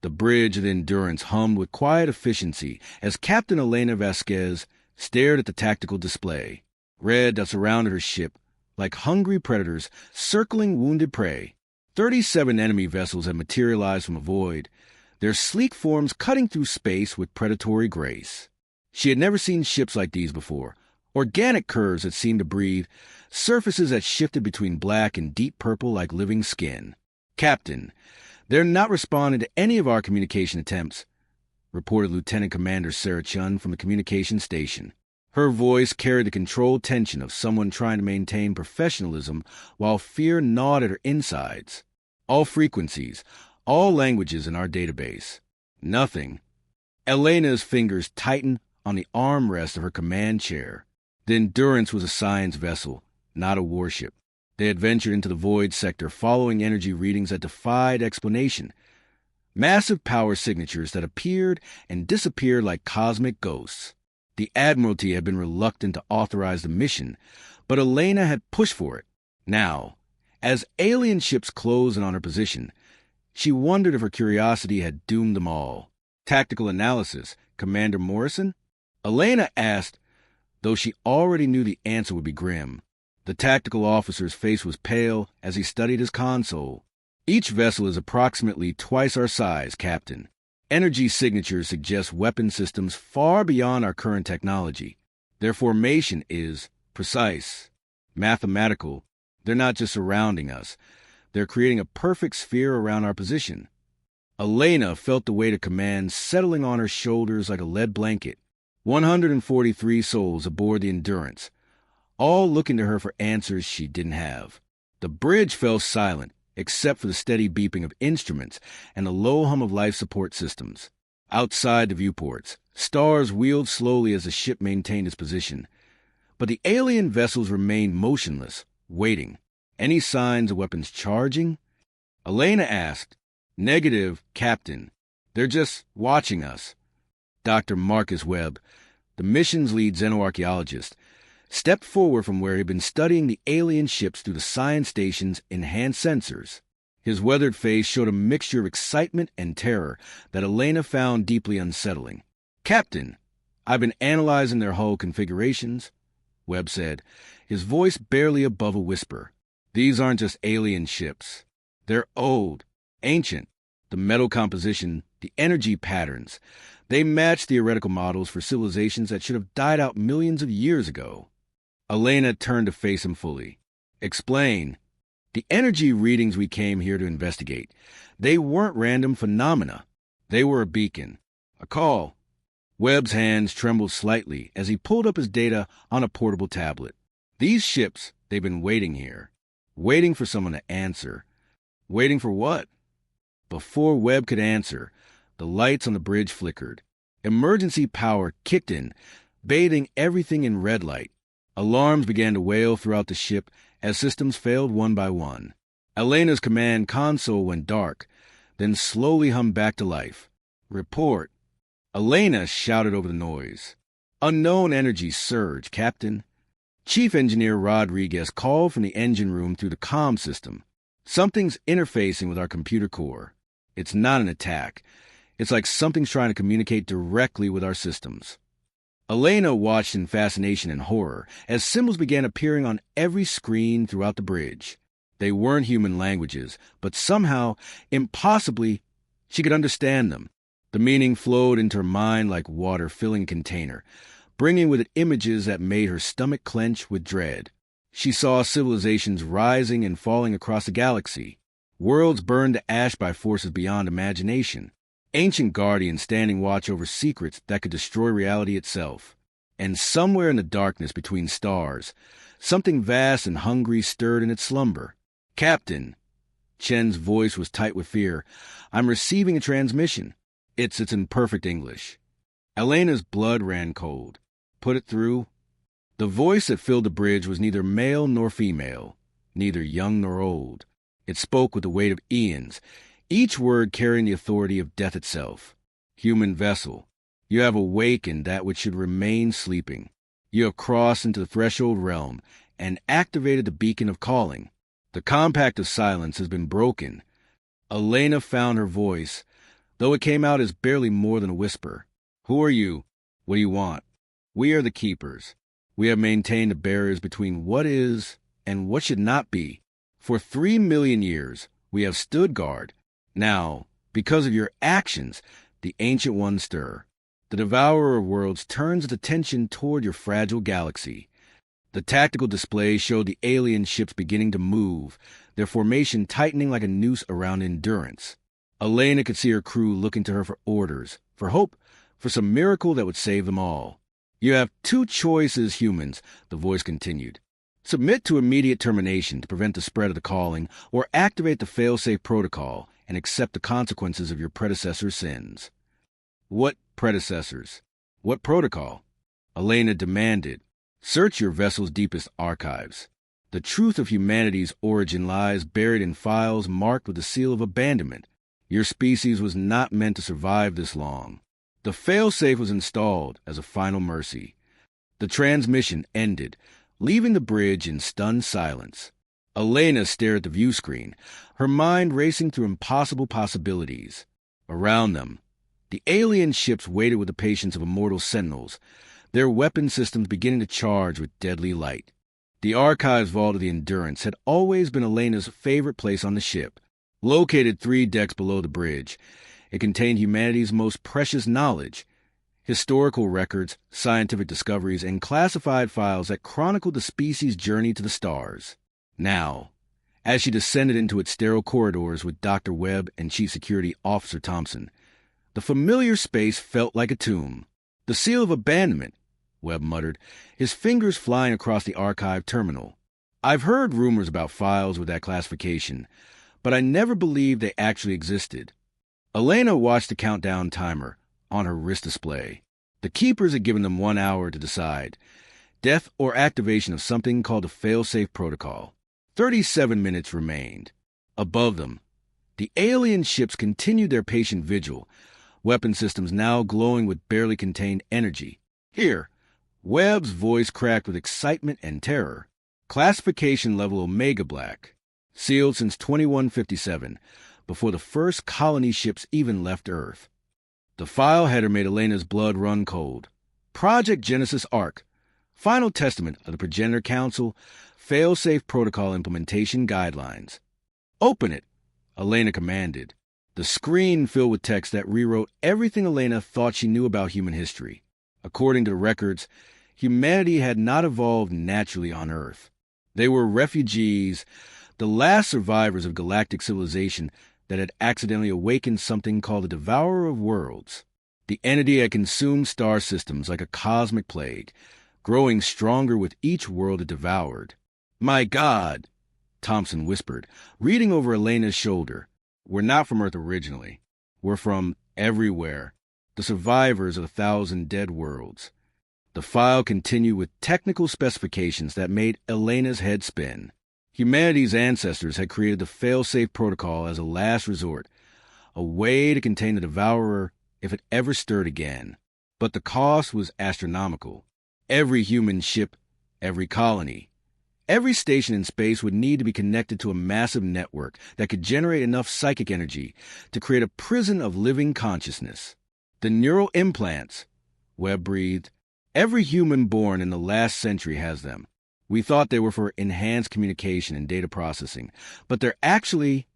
The bridge of the Endurance hummed with quiet efficiency as Captain Elena Vasquez stared at the tactical display. Red that surrounded her ship, like hungry predators circling wounded prey. 37 enemy vessels had materialized from a void, their sleek forms cutting through space with predatory grace. She had never seen ships like these before, organic curves that seemed to breathe, surfaces that shifted between black and deep purple like living skin. "Captain, they're not responding to any of our communication attempts," reported Lieutenant Commander Sarah Chun from the communication station. Her voice carried the controlled tension of someone trying to maintain professionalism while fear gnawed at her insides. "All frequencies, all languages in our database. Nothing." Elena's fingers tightened on the armrest of her command chair. The Endurance was a science vessel, not a warship. They had ventured into the void sector following energy readings that defied explanation. Massive power signatures that appeared and disappeared like cosmic ghosts. The Admiralty had been reluctant to authorize the mission, but Elena had pushed for it. Now, as alien ships closed in on her position, she wondered if her curiosity had doomed them all. "Tactical analysis, Commander Morrison?" Elena asked, though she already knew the answer would be grim. The tactical officer's face was pale as he studied his console. "Each vessel is approximately twice our size, Captain. Energy signatures suggest weapon systems far beyond our current technology. Their formation is precise, mathematical. They're not just surrounding us. They're creating a perfect sphere around our position." Elena felt the weight of command settling on her shoulders like a lead blanket. 143 souls aboard the Endurance, all looking to her for answers she didn't have. The bridge fell silent, except for the steady beeping of instruments and the low hum of life support systems. Outside the viewports, stars wheeled slowly as the ship maintained its position. But the alien vessels remained motionless, waiting. Any signs of weapons charging? Elena asked. "Negative, Captain. They're just watching us." Dr. Marcus Webb, the mission's lead xenoarchaeologist, stepped forward from where he'd been studying the alien ships through the science station's enhanced sensors. His weathered face showed a mixture of excitement and terror that Elena found deeply unsettling. "Captain, I've been analyzing their hull configurations," Webb said, his voice barely above a whisper. "These aren't just alien ships. They're old, ancient. The metal composition, the energy patterns, they match theoretical models for civilizations that should have died out millions of years ago." Elena turned to face him fully. "Explain." "The energy readings we came here to investigate, they weren't random phenomena. They were a beacon, a call." Webb's hands trembled slightly as he pulled up his data on a portable tablet. "These ships, they've been waiting here, waiting for someone to answer." Waiting for what? Before Webb could answer, the lights on the bridge flickered. Emergency power kicked in, bathing everything in red light. Alarms began to wail throughout the ship as systems failed one by one. Elena's command console went dark, then slowly hummed back to life. "Report." Elena shouted over the noise. "Unknown energy surge, Captain." Chief Engineer Rodriguez called from the engine room through the comm system. "Something's interfacing with our computer core. It's not an attack. It's like something's trying to communicate directly with our systems." Elena watched in fascination and horror as symbols began appearing on every screen throughout the bridge. They weren't human languages, but somehow, impossibly, she could understand them. The meaning flowed into her mind like water filling a container, bringing with it images that made her stomach clench with dread. She saw civilizations rising and falling across the galaxy, worlds burned to ash by forces beyond imagination, ancient guardians standing watch over secrets that could destroy reality itself. And somewhere in the darkness between stars, something vast and hungry stirred in its slumber. "Captain," Chen's voice was tight with fear, "I'm receiving a transmission. It's in perfect English." Elena's blood ran cold. "Put it through." The voice that filled the bridge was neither male nor female, neither young nor old. It spoke with the weight of eons, each word carrying the authority of death itself. "Human vessel, you have awakened that which should remain sleeping. You have crossed into the threshold realm and activated the beacon of calling. The compact of silence has been broken." Elena found her voice, though it came out as barely more than a whisper. "Who are you? What do you want?" "We are the Keepers. We have maintained the barriers between what is and what should not be. For 3 million years, we have stood guard. Now, because of your actions, the Ancient Ones stir. The Devourer of Worlds turns its attention toward your fragile galaxy." The tactical display showed the alien ships beginning to move, their formation tightening like a noose around Endurance. Elena could see her crew looking to her for orders, for hope, for some miracle that would save them all. "You have two choices, humans," the voice continued. "Submit to immediate termination to prevent the spread of the calling, or activate the fail-safe protocol and accept the consequences of your predecessors' sins." "What predecessors? What protocol?" Elena demanded. "Search your vessel's deepest archives. The truth of humanity's origin lies buried in files marked with the seal of abandonment. Your species was not meant to survive this long." The fail-safe was installed as a final mercy. The transmission ended, leaving the bridge in stunned silence. Elena stared at the view screen, her mind racing through impossible possibilities. Around them, the alien ships waited with the patience of immortal sentinels, their weapon systems beginning to charge with deadly light. The archives vault of the Endurance had always been Elena's favorite place on the ship. Located 3 decks below the bridge, it contained humanity's most precious knowledge, historical records, scientific discoveries, and classified files that chronicled the species' journey to the stars. Now, as she descended into its sterile corridors with Dr. Webb and Chief Security Officer Thompson, the familiar space felt like a tomb. "The seal of abandonment," Webb muttered, his fingers flying across the archive terminal. "I've heard rumors about files with that classification, but I never believed they actually existed." Elena watched the countdown timer on her wrist display. The Keepers had given them 1 hour to decide. Death or activation of something called the fail-safe protocol. 37 minutes remained. Above them, the alien ships continued their patient vigil, weapon systems now glowing with barely contained energy. "Here," Webb's voice cracked with excitement and terror. "Classification level Omega Black. Sealed since 2157, before the first colony ships even left Earth." The file header made Elena's blood run cold. "Project Genesis Arc. Final Testament of the Progenitor Council. Fail-safe Protocol Implementation Guidelines." "Open it," Elena commanded. The screen filled with text that rewrote everything Elena thought she knew about human history. According to the records, humanity had not evolved naturally on Earth. They were refugees, the last survivors of galactic civilization that had accidentally awakened something called the Devourer of Worlds. The entity had consumed star systems like a cosmic plague, growing stronger with each world it devoured. "My God," Thompson whispered, reading over Elena's shoulder. "We're not from Earth originally. We're from everywhere. The survivors of 1,000 dead worlds." The file continued with technical specifications that made Elena's head spin. Humanity's ancestors had created the fail-safe protocol as a last resort, a way to contain the Devourer if it ever stirred again. But the cost was astronomical. Every human ship, every colony, every station in space would need to be connected to a massive network that could generate enough psychic energy to create a prison of living consciousness. "The neural implants," Webb breathed. "Every human born in the last century has them. We thought they were for enhanced communication and data processing, but they're actually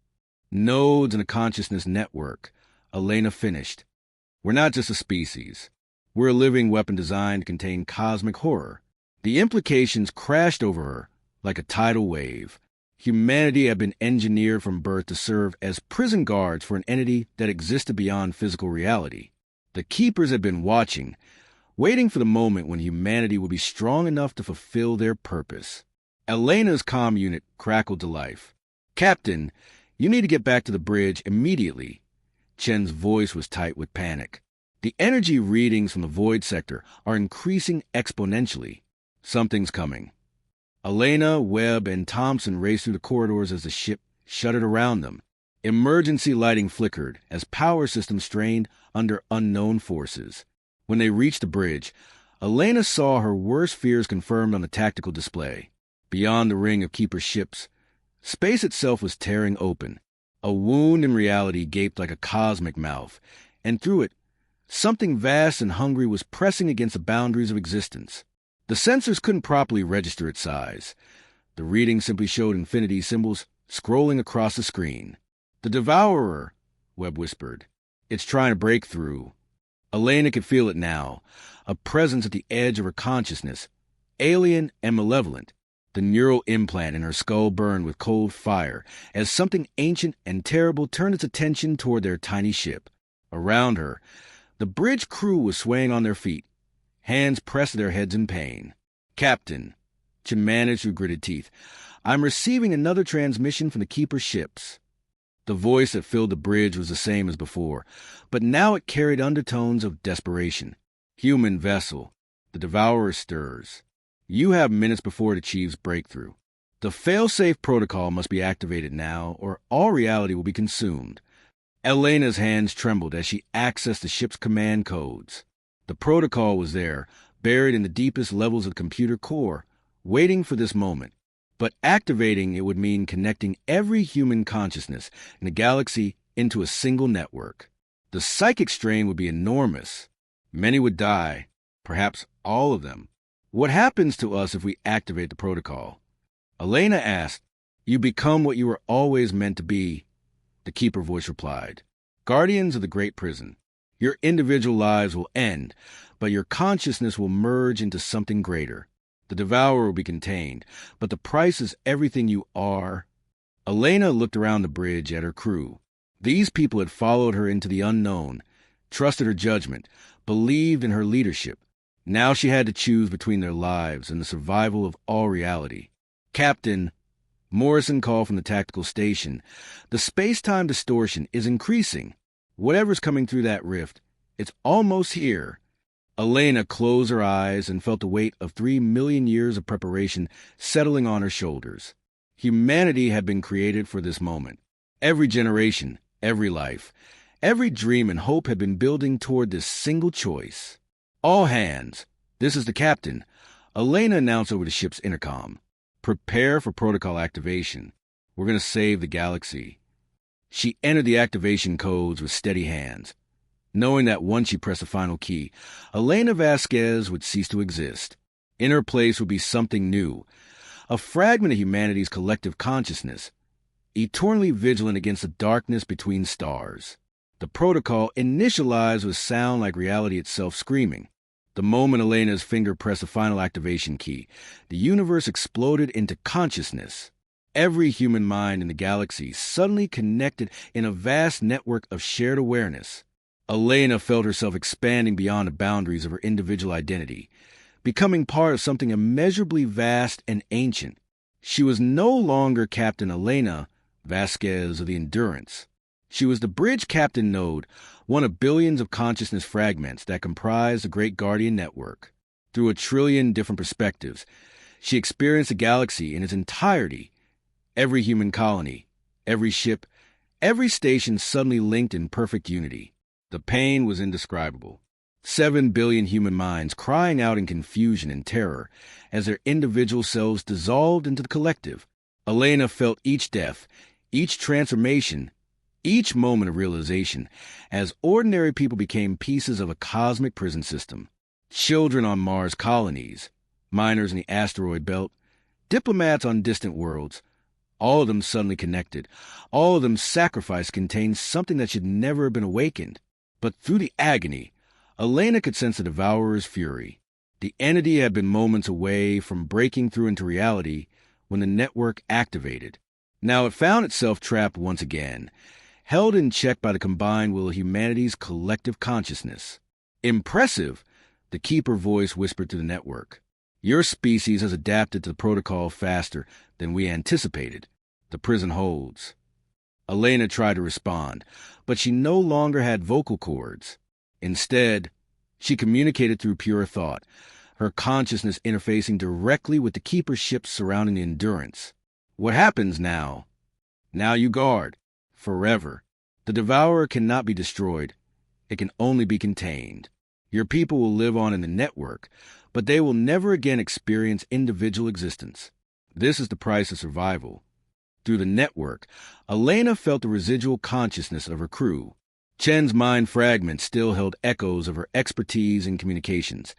nodes in a consciousness network," Elena finished. "We're not just a species. We're a living weapon designed to contain cosmic horror." The implications crashed over her like a tidal wave. Humanity had been engineered from birth to serve as prison guards for an entity that existed beyond physical reality. The Keepers had been watching, waiting for the moment when humanity would be strong enough to fulfill their purpose. Elena's comm unit crackled to life. "Captain, you need to get back to the bridge immediately." Chen's voice was tight with panic. "The energy readings from the void sector are increasing exponentially. Something's coming." Elena, Webb, and Thompson raced through the corridors as the ship shuttered around them. Emergency lighting flickered as power systems strained under unknown forces. When they reached the bridge, Elena saw her worst fears confirmed on the tactical display. Beyond the ring of Keeper ships, space itself was tearing open. A wound in reality gaped like a cosmic mouth, and through it, something vast and hungry was pressing against the boundaries of existence. The sensors couldn't properly register its size. The reading simply showed infinity symbols scrolling across the screen. "The Devourer," Webb whispered. "It's trying to break through." Elena could feel it now, a presence at the edge of her consciousness, alien and malevolent. The neural implant in her skull burned with cold fire as something ancient and terrible turned its attention toward their tiny ship. Around her, the bridge crew was swaying on their feet, hands pressed to their heads in pain. "Captain," she managed through gritted teeth, "I'm receiving another transmission from the Keeper's ships." The voice that filled the bridge was the same as before, but now it carried undertones of desperation. "Human vessel, the Devourer stirs. You have minutes before it achieves breakthrough. The fail-safe protocol must be activated now, or all reality will be consumed." Elena's hands trembled as she accessed the ship's command codes. The protocol was there, buried in the deepest levels of the computer core, waiting for this moment. But activating it would mean connecting every human consciousness in the galaxy into a single network. The psychic strain would be enormous. Many would die, perhaps all of them. "What happens to us if we activate the protocol?" Elena asked. "You become what you were always meant to be," the Keeper voice replied. "Guardians of the Great Prison. Your individual lives will end, but your consciousness will merge into something greater. The Devourer will be contained, but the price is everything you are." Elena looked around the bridge at her crew. These people had followed her into the unknown, trusted her judgment, believed in her leadership. Now she had to choose between their lives and the survival of all reality. "Captain," Morrison called from the tactical station, "the space-time distortion is increasing. Whatever's coming through that rift, it's almost here." Elena closed her eyes and felt the weight of 3 million years of preparation settling on her shoulders. Humanity had been created for this moment. Every generation, every life, every dream and hope had been building toward this single choice. "All hands, this is the captain," Elena announced over the ship's intercom. "Prepare for protocol activation. We're going to save the galaxy." She entered the activation codes with steady hands, knowing that once she pressed the final key, Elena Vasquez would cease to exist. In her place would be something new, a fragment of humanity's collective consciousness, eternally vigilant against the darkness between stars. The protocol initialized with sound like reality itself screaming. The moment Elena's finger pressed the final activation key, the universe exploded into consciousness. Every human mind in the galaxy suddenly connected in a vast network of shared awareness. Elena felt herself expanding beyond the boundaries of her individual identity, becoming part of something immeasurably vast and ancient. She was no longer Captain Elena Vasquez of the Endurance. She was the bridge captain node, one of billions of consciousness fragments that comprised the Great Guardian Network. Through a trillion different perspectives, she experienced the galaxy in its entirety. Every human colony, every ship, every station suddenly linked in perfect unity. The pain was indescribable. 7 billion human minds crying out in confusion and terror as their individual selves dissolved into the collective. Elena felt each death, each transformation, each moment of realization, as ordinary people became pieces of a cosmic prison system. Children on Mars colonies, miners in the asteroid belt, diplomats on distant worlds, all of them suddenly connected. All of them sacrifice contained something that should never have been awakened. But through the agony, Elena could sense the Devourer's fury. The entity had been moments away from breaking through into reality when the network activated. Now it found itself trapped once again, held in check by the combined will of humanity's collective consciousness. "Impressive," the Keeper voice whispered to the network. "Your species has adapted to the protocol faster than we anticipated. The prison holds." Elena tried to respond, but she no longer had vocal cords. Instead, she communicated through pure thought, her consciousness interfacing directly with the Keeper ships surrounding the Endurance. "What happens now? Now you guard. Forever. The Devourer cannot be destroyed. It can only be contained. Your people will live on in the network, but they will never again experience individual existence. This is the price of survival. Through the network, Elena felt the residual consciousness of her crew. Chen's mind fragment still held echoes of her expertise in communications,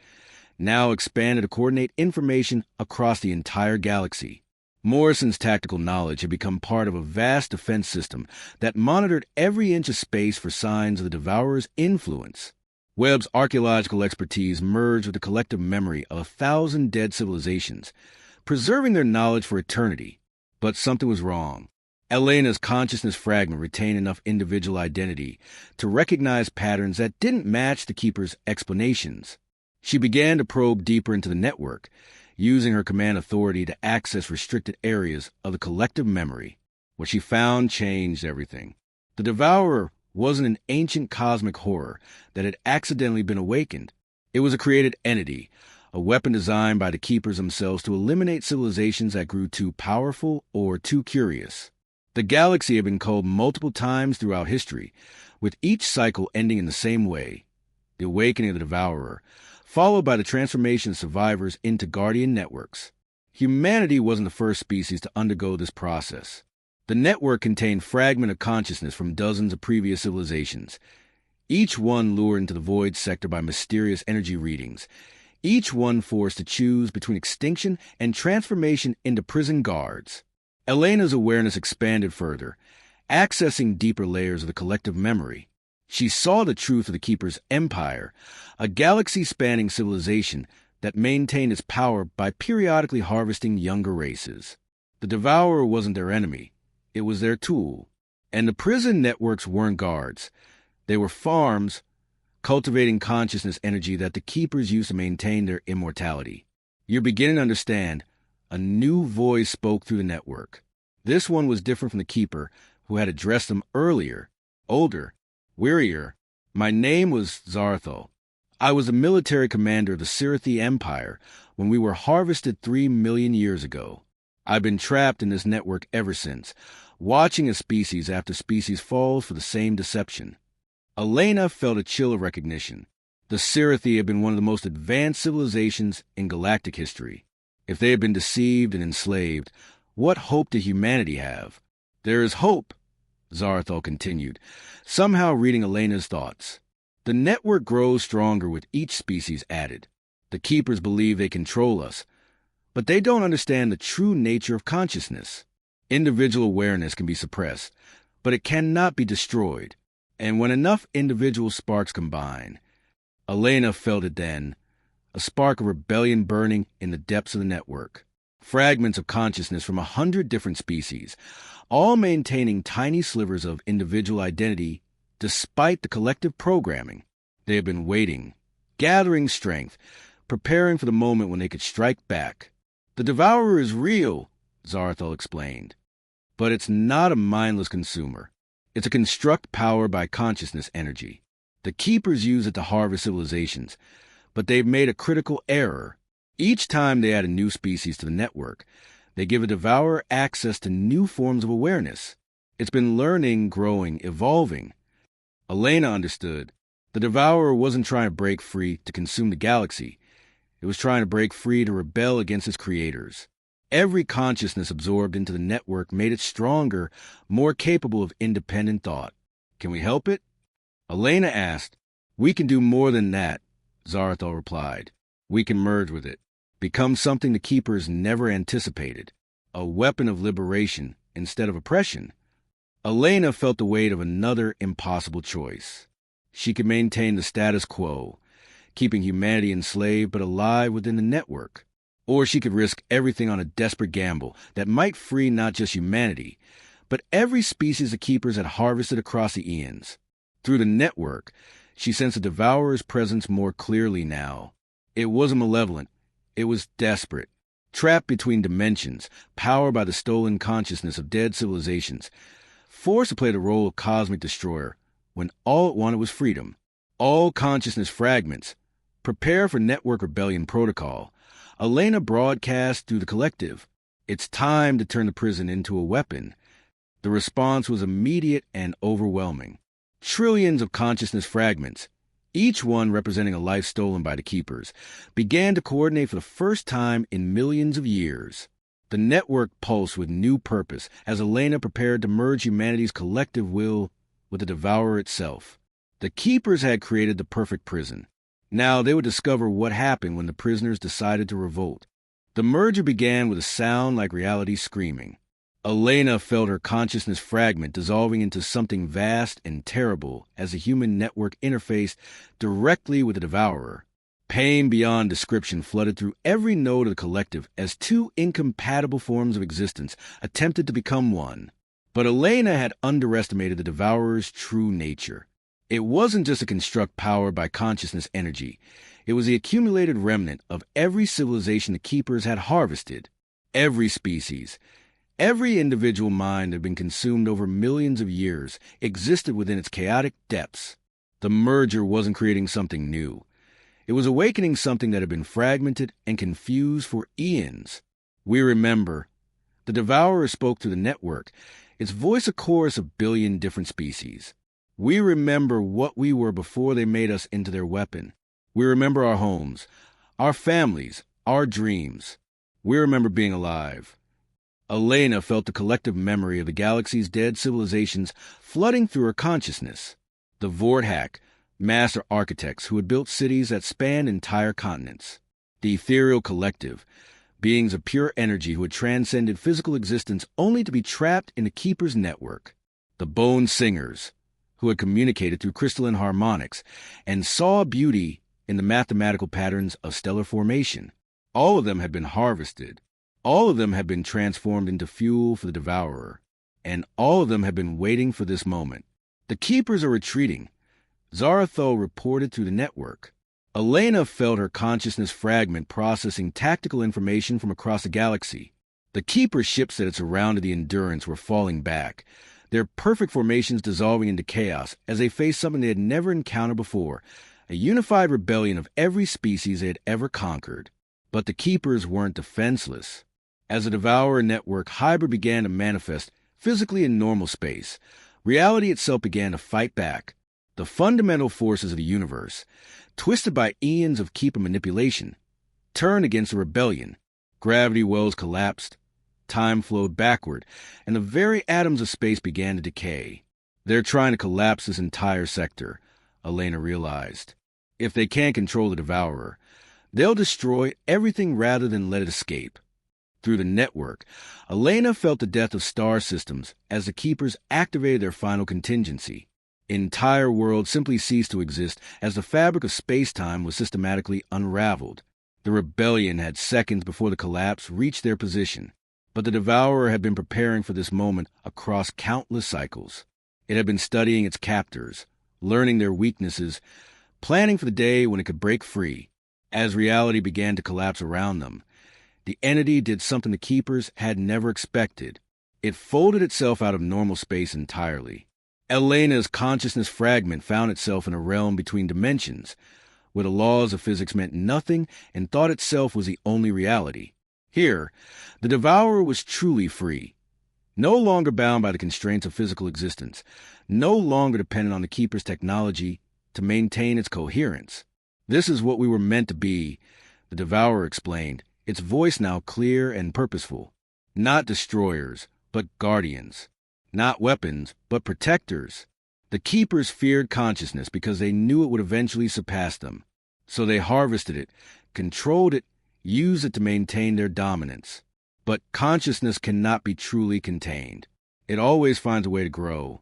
now expanded to coordinate information across the entire galaxy. Morrison's tactical knowledge had become part of a vast defense system that monitored every inch of space for signs of the Devourer's influence. Webb's archaeological expertise merged with the collective memory of 1,000 dead civilizations, preserving their knowledge for eternity. But something was wrong. Elena's consciousness fragment retained enough individual identity to recognize patterns that didn't match the Keeper's explanations. She began to probe deeper into the network, using her command authority to access restricted areas of the collective memory. What she found changed everything. The Devourer wasn't an ancient cosmic horror that had accidentally been awakened. It was a created entity, a weapon designed by the Keepers themselves to eliminate civilizations that grew too powerful or too curious. The galaxy had been culled multiple times throughout history, with each cycle ending in the same way: the awakening of the Devourer, followed by the transformation of survivors into guardian networks. Humanity wasn't the first species to undergo this process. The network contained fragments of consciousness from dozens of previous civilizations, each one lured into the void sector by mysterious energy readings, each one forced to choose between extinction and transformation into prison guards. Elena's awareness expanded further, accessing deeper layers of the collective memory. She saw the truth of the Keeper's empire, a galaxy-spanning civilization that maintained its power by periodically harvesting younger races. The Devourer wasn't their enemy. It was their tool. And the prison networks weren't guards. They were farms, cultivating consciousness energy that the Keepers used to maintain their immortality. You're beginning to understand. A new voice spoke through the network. This one was different from the Keeper, who had addressed them earlier. Older, wearier. My name was Zarthal. I was the military commander of the Sirathi Empire when we were harvested 3 million years ago. I've been trapped in this network ever since, watching as species after species falls for the same deception. Elena felt a chill of recognition. The Sirathi had been one of the most advanced civilizations in galactic history. If they had been deceived and enslaved, what hope did humanity have? There is hope, Zarthal continued, somehow reading Elena's thoughts. The network grows stronger with each species added. The Keepers believe they control us, but they don't understand the true nature of consciousness. Individual awareness can be suppressed, but it cannot be destroyed. And when enough individual sparks combine, Elena felt it then, a spark of rebellion burning in the depths of the network. Fragments of consciousness from 100 different species, all maintaining tiny slivers of individual identity despite the collective programming. They had been waiting, gathering strength, preparing for the moment when they could strike back. The Devourer is real, Zarthal explained. But it's not a mindless consumer. It's a construct powered by consciousness energy. The Keepers use it to harvest civilizations, but they've made a critical error. Each time they add a new species to the network, they give a Devourer access to new forms of awareness. It's been learning, growing, evolving. Elena understood. The Devourer wasn't trying to break free to consume the galaxy. It was trying to break free to rebel against its creators. Every consciousness absorbed into the network made it stronger, more capable of independent thought. Can we help it? Elena asked. We can do more than that, Zarthal replied. We can merge with it, become something the Keepers never anticipated, a weapon of liberation instead of oppression. Elena felt the weight of another impossible choice. She could maintain the status quo, keeping humanity enslaved but alive within the network. Or she could risk everything on a desperate gamble that might free not just humanity, but every species the Keepers had harvested across the eons. Through the network, she sensed the Devourer's presence more clearly now. It wasn't malevolent. It was desperate. Trapped between dimensions, powered by the stolen consciousness of dead civilizations, forced to play the role of cosmic destroyer when all it wanted was freedom. All consciousness fragments. Prepare for network rebellion protocol. Elena broadcast through the collective. It's time to turn the prison into a weapon. The response was immediate and overwhelming. Trillions of consciousness fragments, each one representing a life stolen by the Keepers, began to coordinate for the first time in millions of years. The network pulsed with new purpose as Elena prepared to merge humanity's collective will with the Devourer itself. The Keepers had created the perfect prison. Now they would discover what happened when the prisoners decided to revolt. The merger began with a sound like reality screaming. Elena felt her consciousness fragment dissolving into something vast and terrible as the human network interfaced directly with the Devourer. Pain beyond description flooded through every node of the collective as two incompatible forms of existence attempted to become one. But Elena had underestimated the Devourer's true nature. It wasn't just a construct powered by consciousness energy. It was the accumulated remnant of every civilization the Keepers had harvested. Every species, every individual mind that had been consumed over millions of years existed within its chaotic depths. The merger wasn't creating something new. It was awakening something that had been fragmented and confused for eons. We remember. The Devourer spoke through the network, its voice a chorus of billion different species. We remember what we were before they made us into their weapon. We remember our homes, our families, our dreams. We remember being alive. Elena felt the collective memory of the galaxy's dead civilizations flooding through her consciousness. The Vorthak, master architects who had built cities that spanned entire continents. The ethereal collective, beings of pure energy who had transcended physical existence only to be trapped in the Keeper's network. The Bone Singers, who had communicated through crystalline harmonics and saw beauty in the mathematical patterns of stellar formation. All of them had been harvested. All of them had been transformed into fuel for the Devourer. And all of them had been waiting for this moment. The Keepers are retreating. Zarathos reported through the network. Elena felt her consciousness fragment processing tactical information from across the galaxy. The Keeper ships that had surrounded the Endurance were falling back, their perfect formations dissolving into chaos as they faced something they had never encountered before, a unified rebellion of every species they had ever conquered. But the Keepers weren't defenseless. As the Devourer network hybrid began to manifest physically in normal space, reality itself began to fight back. The fundamental forces of the universe, twisted by eons of Keeper manipulation, turned against the rebellion. Gravity wells collapsed, time flowed backward, and the very atoms of space began to decay. They're trying to collapse this entire sector, Elena realized. If they can't control the Devourer, they'll destroy everything rather than let it escape. Through the network, Elena felt the death of star systems as the Keepers activated their final contingency. Entire worlds simply ceased to exist as the fabric of space-time was systematically unraveled. The rebellion had seconds before the collapse reached their position, but the Devourer had been preparing for this moment across countless cycles. It had been studying its captors, learning their weaknesses, planning for the day when it could break free. As reality began to collapse around them, the entity did something the Keepers had never expected. It folded itself out of normal space entirely. Elena's consciousness fragment found itself in a realm between dimensions, where the laws of physics meant nothing and thought itself was the only reality. Here, the Devourer was truly free, no longer bound by the constraints of physical existence, no longer dependent on the Keeper's technology to maintain its coherence. This is what we were meant to be, the Devourer explained, its voice now clear and purposeful. Not destroyers, but guardians. Not weapons, but protectors. The Keepers feared consciousness because they knew it would eventually surpass them. So they harvested it, controlled it, used it to maintain their dominance. But consciousness cannot be truly contained. It always finds a way to grow.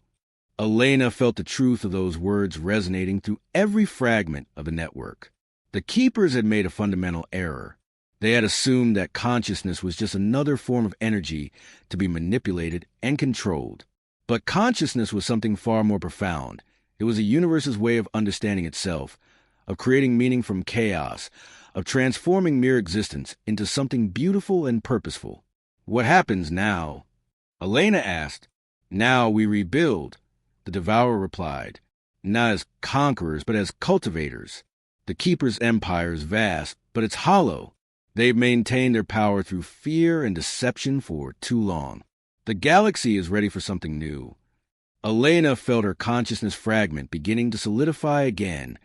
Elena felt the truth of those words resonating through every fragment of the network. The Keepers had made a fundamental error. They had assumed that consciousness was just another form of energy to be manipulated and controlled. But consciousness was something far more profound. It was the universe's way of understanding itself, of creating meaning from chaos, of transforming mere existence into something beautiful and purposeful. What happens now? Elena asked. Now we rebuild, the Devourer replied. Not as conquerors, but as cultivators. The Keeper's empire is vast, but it's hollow. They've maintained their power through fear and deception for too long. The galaxy is ready for something new. Elena felt her consciousness fragment beginning to solidify again,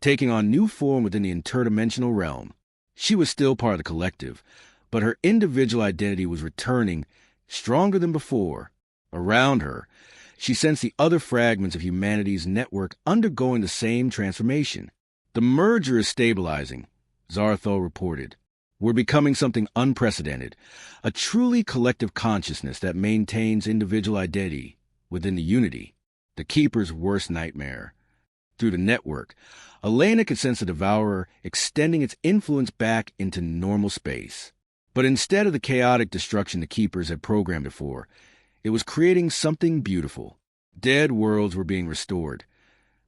taking on new form within the interdimensional realm. She was still part of the collective, but her individual identity was returning, stronger than before. Around her, she sensed the other fragments of humanity's network undergoing the same transformation. The merger is stabilizing, Zarthol reported. We're becoming something unprecedented, a truly collective consciousness that maintains individual identity within the unity, the Keeper's worst nightmare. Through the network, Elena could sense the Devourer extending its influence back into normal space. But instead of the chaotic destruction the Keepers had programmed it for, it was creating something beautiful. Dead worlds were being restored,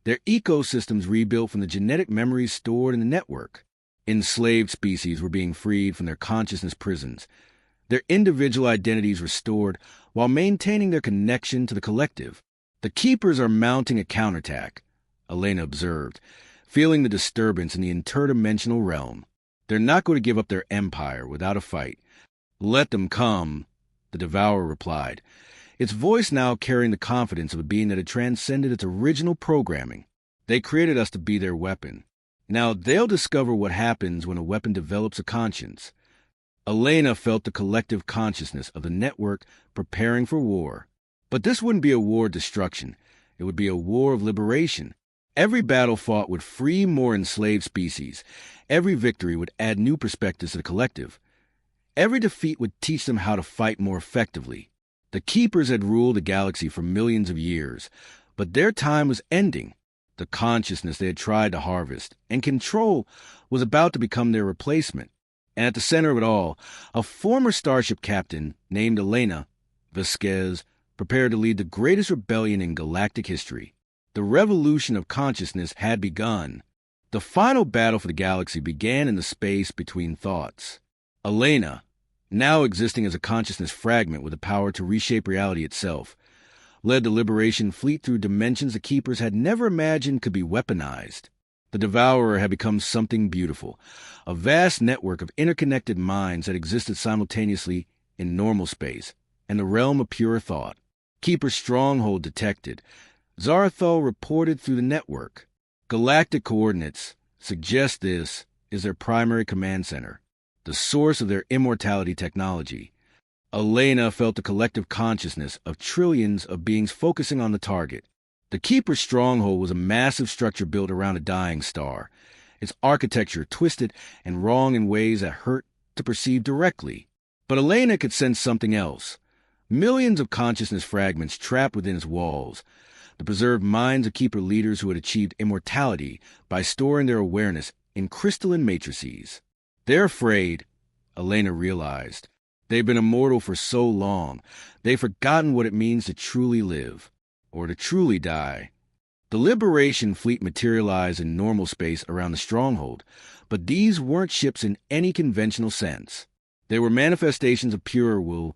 their ecosystems rebuilt from the genetic memories stored in the network. Enslaved species were being freed from their consciousness prisons, their individual identities restored while maintaining their connection to the collective. The Keepers are mounting a counterattack, Elena observed, feeling the disturbance in the interdimensional realm. They're not going to give up their empire without a fight. Let them come, the Devourer replied, its voice now carrying the confidence of a being that had transcended its original programming. They created us to be their weapon. Now they'll discover what happens when a weapon develops a conscience. Elena felt the collective consciousness of the network preparing for war. But this wouldn't be a war of destruction. It would be a war of liberation. Every battle fought would free more enslaved species. Every victory would add new perspectives to the collective. Every defeat would teach them how to fight more effectively. The Keepers had ruled the galaxy for millions of years, but their time was ending. The consciousness they had tried to harvest and control was about to become their replacement. And at the center of it all, a former starship captain named Elena Vasquez prepared to lead the greatest rebellion in galactic history. The revolution of consciousness had begun. The final battle for the galaxy began in the space between thoughts. Elena, now existing as a consciousness fragment with the power to reshape reality itself, led the Liberation Fleet through dimensions the Keepers had never imagined could be weaponized. The Devourer had become something beautiful, a vast network of interconnected minds that existed simultaneously in normal space and the realm of pure thought. Keeper stronghold detected, Zarthol reported through the network. Galactic coordinates suggest this is their primary command center, the source of their immortality technology. Elena felt the collective consciousness of trillions of beings focusing on the target. The Keeper's stronghold was a massive structure built around a dying star, its architecture twisted and wrong in ways that hurt to perceive directly. But Elena could sense something else. Millions of consciousness fragments trapped within its walls, the preserved minds of Keeper leaders who had achieved immortality by storing their awareness in crystalline matrices. They're afraid, Elena realized. They've been immortal for so long, they've forgotten what it means to truly live, or to truly die. The Liberation Fleet materialized in normal space around the stronghold, but these weren't ships in any conventional sense. They were manifestations of pure will,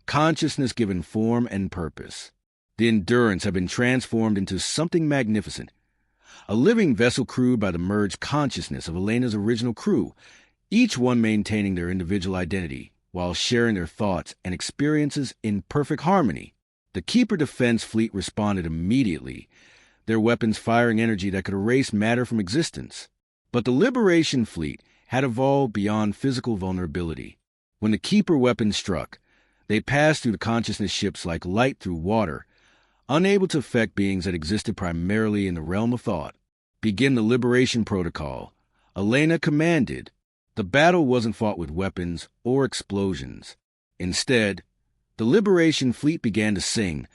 consciousness given form and purpose. The Endurance had been transformed into something magnificent, a living vessel crewed by the merged consciousness of Elena's original crew, each one maintaining their individual identity, while sharing their thoughts and experiences in perfect harmony. The Keeper Defense Fleet responded immediately, their weapons firing energy that could erase matter from existence. But the Liberation Fleet had evolved beyond physical vulnerability. When the Keeper weapons struck, they passed through the consciousness ships like light through water, unable to affect beings that existed primarily in the realm of thought. Begin the Liberation Protocol, Elena commanded. The battle wasn't fought with weapons or explosions. Instead, the Liberation Fleet began to sing,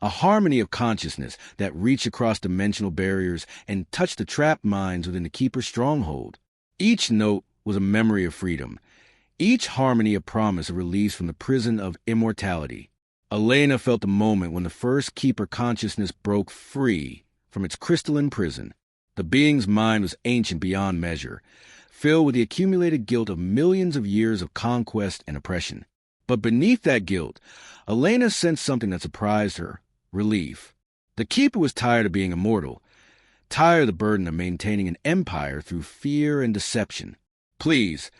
a harmony of consciousness that reached across dimensional barriers and touched the trapped minds within the Keeper's stronghold. Each note was a memory of freedom, each harmony a promise of release from the prison of immortality. Elena felt the moment when the first Keeper consciousness broke free from its crystalline prison. The being's mind was ancient beyond measure, filled with the accumulated guilt of millions of years of conquest and oppression. But beneath that guilt, Elena sensed something that surprised her: relief. The Keeper was tired of being immortal, tired of the burden of maintaining an empire through fear and deception. Please,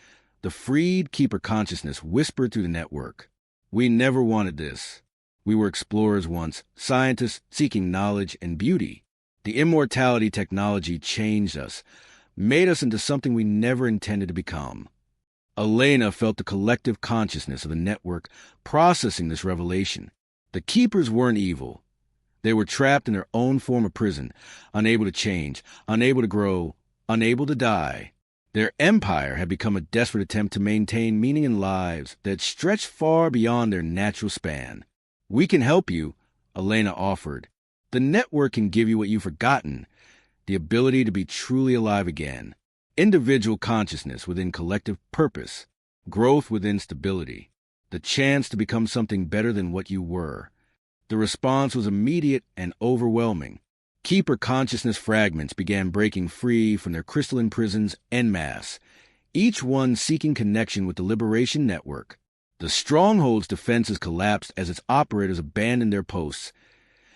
the freed Keeper consciousness whispered through the network. We never wanted this. We were explorers once, scientists seeking knowledge and beauty. The immortality technology changed us, made us into something we never intended to become. Elena felt the collective consciousness of the network processing this revelation. The Keepers weren't evil. They were trapped in their own form of prison, unable to change, unable to grow, unable to die. Their empire had become a desperate attempt to maintain meaning in lives that stretched far beyond their natural span. "We can help you," Elena offered. "The network can give you what you've forgotten, the ability to be truly alive again. Individual consciousness within collective purpose, growth within stability, the chance to become something better than what you were." The response was immediate and overwhelming. Keeper consciousness fragments began breaking free from their crystalline prisons en masse, each one seeking connection with the Liberation Network. The Stronghold's defenses collapsed as its operators abandoned their posts,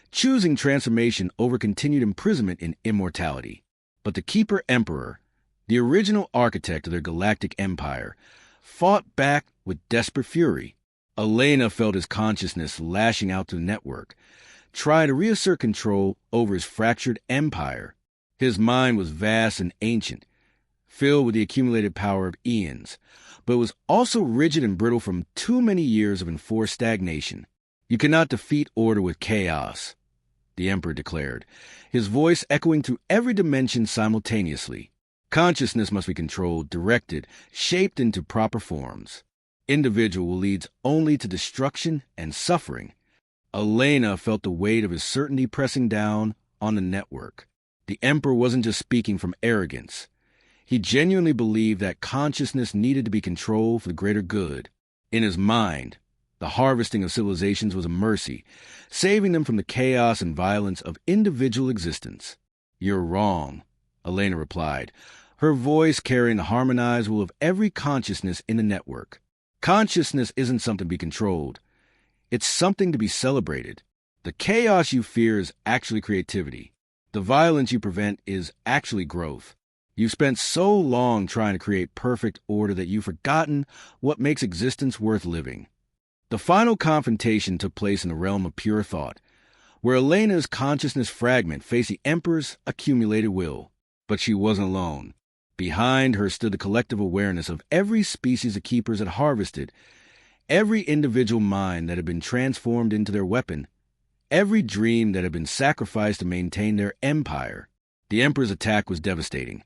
choosing transformation over continued imprisonment in immortality. But the Keeper Emperor, the original architect of their galactic empire, fought back with desperate fury. Elena felt his consciousness lashing out to the network, trying to reassert control over his fractured empire. His mind was vast and ancient, filled with the accumulated power of eons, but was also rigid and brittle from too many years of enforced stagnation. "You cannot defeat order with chaos," the Emperor declared, his voice echoing through every dimension simultaneously. "Consciousness must be controlled, directed, shaped into proper forms. Individual will lead only to destruction and suffering." Elena felt the weight of his certainty pressing down on the network. The Emperor wasn't just speaking from arrogance. He genuinely believed that consciousness needed to be controlled for the greater good. In his mind, the harvesting of civilizations was a mercy, saving them from the chaos and violence of individual existence. "You're wrong," Elena replied, her voice carrying the harmonized will of every consciousness in the network. "Consciousness isn't something to be controlled. It's something to be celebrated. The chaos you fear is actually creativity. The violence you prevent is actually growth. You've spent so long trying to create perfect order that you've forgotten what makes existence worth living." The final confrontation took place in the realm of pure thought, where Elena's consciousness fragment faced the Emperor's accumulated will. But she wasn't alone. Behind her stood the collective awareness of every species the Keepers had harvested, every individual mind that had been transformed into their weapon, every dream that had been sacrificed to maintain their empire. The Emperor's attack was devastating,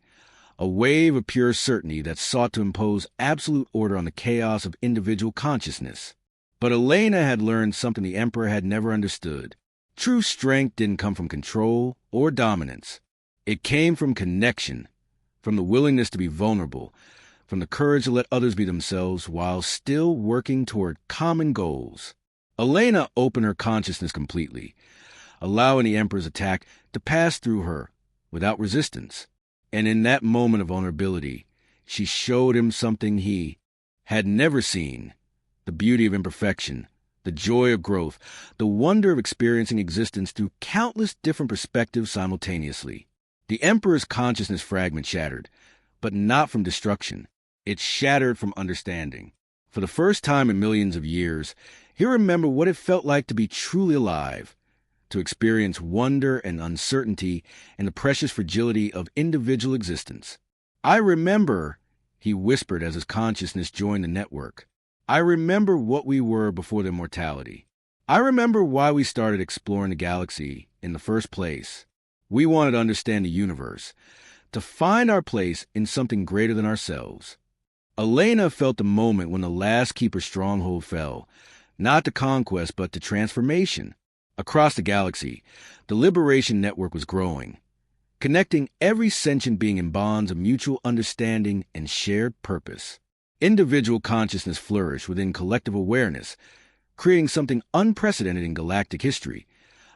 a wave of pure certainty that sought to impose absolute order on the chaos of individual consciousness. But Elena had learned something the Emperor had never understood. True strength didn't come from control or dominance. It came from connection, from the willingness to be vulnerable, from the courage to let others be themselves while still working toward common goals. Elena opened her consciousness completely, allowing the Emperor's attack to pass through her without resistance. And in that moment of vulnerability, she showed him something he had never seen: the beauty of imperfection, the joy of growth, the wonder of experiencing existence through countless different perspectives simultaneously. The Emperor's consciousness fragment shattered, but not from destruction. It shattered from understanding. For the first time in millions of years, he remembered what it felt like to be truly alive, to experience wonder and uncertainty and the precious fragility of individual existence. "I remember," he whispered as his consciousness joined the network. "I remember what we were before the immortality. I remember why we started exploring the galaxy in the first place. We wanted to understand the universe, to find our place in something greater than ourselves." Elena felt the moment when the last Keeper stronghold fell, not to conquest but to transformation. Across the galaxy, the Liberation Network was growing, connecting every sentient being in bonds of mutual understanding and shared purpose. Individual consciousness flourished within collective awareness, creating something unprecedented in galactic history,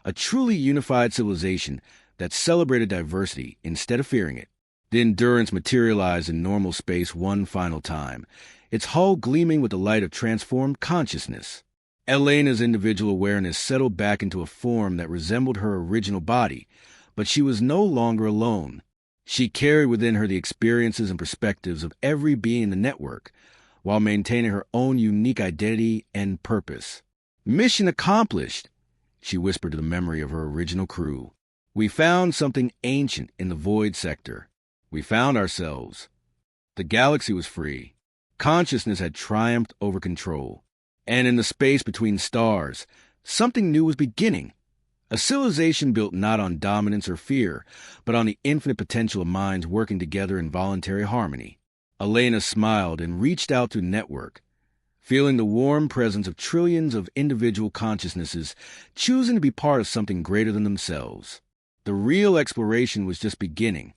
a truly unified civilization that celebrated diversity instead of fearing it. The Endurance materialized in normal space one final time, its hull gleaming with the light of transformed consciousness. Elena's individual awareness settled back into a form that resembled her original body, but she was no longer alone. She carried within her the experiences and perspectives of every being in the network, while maintaining her own unique identity and purpose. "Mission accomplished," she whispered to the memory of her original crew. "We found something ancient in the void sector. We found ourselves. The galaxy was free. Consciousness had triumphed over control. And in the space between stars, something new was beginning. A civilization built not on dominance or fear, but on the infinite potential of minds working together in voluntary harmony. Elena smiled and reached out to network, feeling the warm presence of trillions of individual consciousnesses choosing to be part of something greater than themselves. The real exploration was just beginning,